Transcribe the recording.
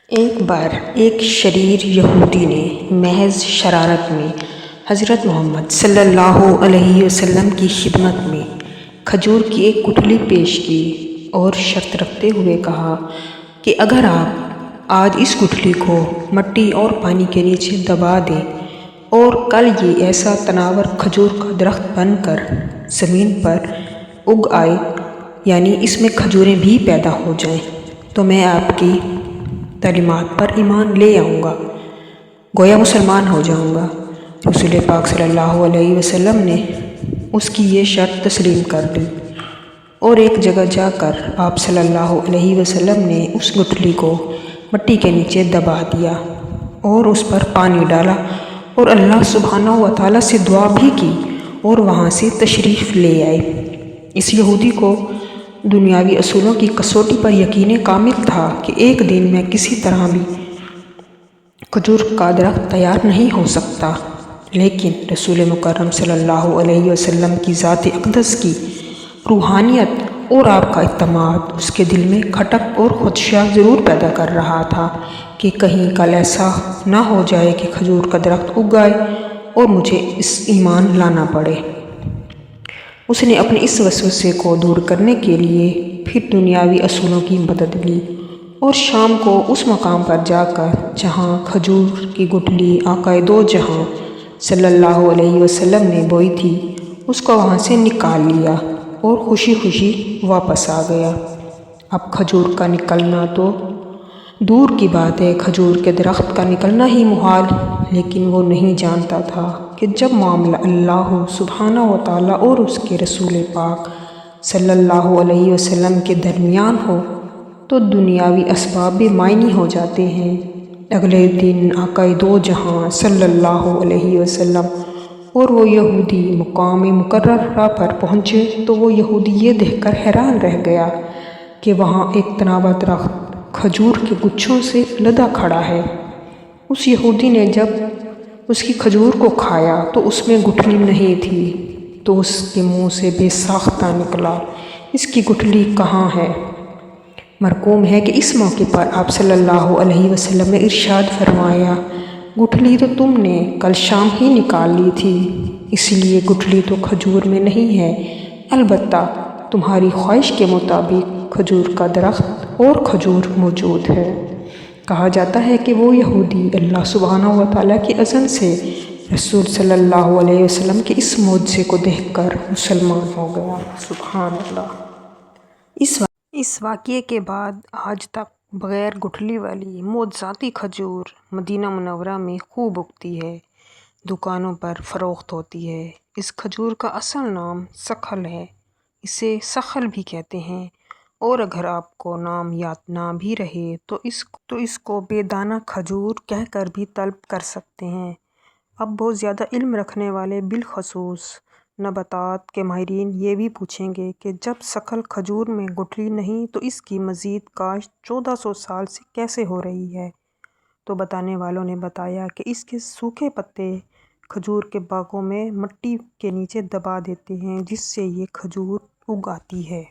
ایک بار ایک شریر یہودی نے محض شرارت میں حضرت محمد صلی اللہ علیہ وسلم کی خدمت میں کھجور کی ایک گٹھلی پیش کی اور شرط رکھتے ہوئے کہا کہ اگر آپ آج اس گٹھلی کو مٹی اور پانی کے نیچے دبا دیں اور کل یہ ایسا تناور کھجور کا درخت بن کر زمین پر اگ آئے، یعنی اس میں کھجوریں بھی پیدا ہو جائیں، تو میں آپ کی تعلیمات پر ایمان لے آؤں گا، گویا مسلمان ہو جاؤں گا۔ رسول پاک صلی اللہ علیہ وسلم نے اس کی یہ شرط تسلیم کر لی اور ایک جگہ جا کر آپ صلی اللہ علیہ وسلم نے اس گٹھلی کو مٹی کے نیچے دبا دیا اور اس پر پانی ڈالا اور اللہ سبحانہ و تعالیٰ سے دعا بھی کی اور وہاں سے تشریف لے آئے۔ اس یہودی کو دنیاوی اصولوں کی کسوٹی پر یقین کامل تھا کہ ایک دن میں کسی طرح بھی کھجور کا درخت تیار نہیں ہو سکتا، لیکن رسول مکرم صلی اللہ علیہ وسلم کی ذات اقدس کی روحانیت اور آپ کا اعتماد اس کے دل میں کھٹک اور خدشہ ضرور پیدا کر رہا تھا کہ کہیں کل ایسا نہ ہو جائے کہ کھجور کا درخت اگ آئے اور مجھے اس ایمان لانا پڑے۔ اس نے اپنے اس وسوسے کو دور کرنے کے لیے پھر دنیاوی اصولوں کی مدد لی اور شام کو اس مقام پر جا کر جہاں کھجور کی گٹھلی آقائے دو جہاں صلی اللہ علیہ وسلم نے بوئی تھی، اس کو وہاں سے نکال لیا اور خوشی خوشی واپس آ گیا۔ اب کھجور کا نکلنا تو دور کی بات ہے، کھجور کے درخت کا نکلنا ہی محال، لیکن وہ نہیں جانتا تھا کہ جب معاملہ اللہ سبحانہ و تعالیٰ اور اس کے رسول پاک صلی اللہ علیہ وسلم کے درمیان ہو تو دنیاوی اسباب بھی معنی ہو جاتے ہیں۔ اگلے دن آقائے دو جہاں صلی اللہ علیہ وسلم اور وہ یہودی مقام مقررہ پر پہنچے تو وہ یہودی یہ دیکھ کر حیران رہ گیا کہ وہاں ایک تناور درخت کھجور کے گچھوں سے لدا کھڑا ہے۔ اس یہودی نے جب اس کی کھجور کو کھایا تو اس میں گٹھلی نہیں تھی، تو اس کے منہ سے بے ساختہ نکلا، اس کی گٹھلی کہاں ہے؟ مرقوم ہے کہ اس موقع پر آپ صلی اللہ علیہ وسلم نے ارشاد فرمایا، گٹھلی تو تم نے کل شام ہی نکال لی تھی، اس لیے گٹھلی تو کھجور میں نہیں ہے، البتہ تمہاری خواہش کے مطابق کھجور کا درخت اور کھجور موجود ہے۔ کہا جاتا ہے کہ وہ یہودی اللہ سبحانہ و تعالیٰ کی اذن سے رسول صلی اللہ علیہ وسلم کے اس معجزے کو دیکھ کر مسلمان ہو گیا۔ سبحان اللہ۔ اس واقعے کے بعد آج تک بغیر گٹھلی والی معجزاتی کھجور مدینہ منورہ میں خوب اگتی ہے، دکانوں پر فروخت ہوتی ہے۔ اس کھجور کا اصل نام سکھل ہے، اسے سخل بھی کہتے ہیں، اور اگر آپ کو نام یاد نہ بھی رہے تو اس کو بے دانہ کھجور کہہ کر بھی طلب کر سکتے ہیں۔ اب بہت زیادہ علم رکھنے والے بالخصوص نباتات کے ماہرین یہ بھی پوچھیں گے کہ جب سکھل کھجور میں گٹھلی نہیں تو اس کی مزید کاشت 1400 سال سے کیسے ہو رہی ہے؟ تو بتانے والوں نے بتایا کہ اس کے سوکھے پتے کھجور کے باغوں میں مٹی کے نیچے دبا دیتے ہیں، جس سے یہ کھجور اگ آتی ہے۔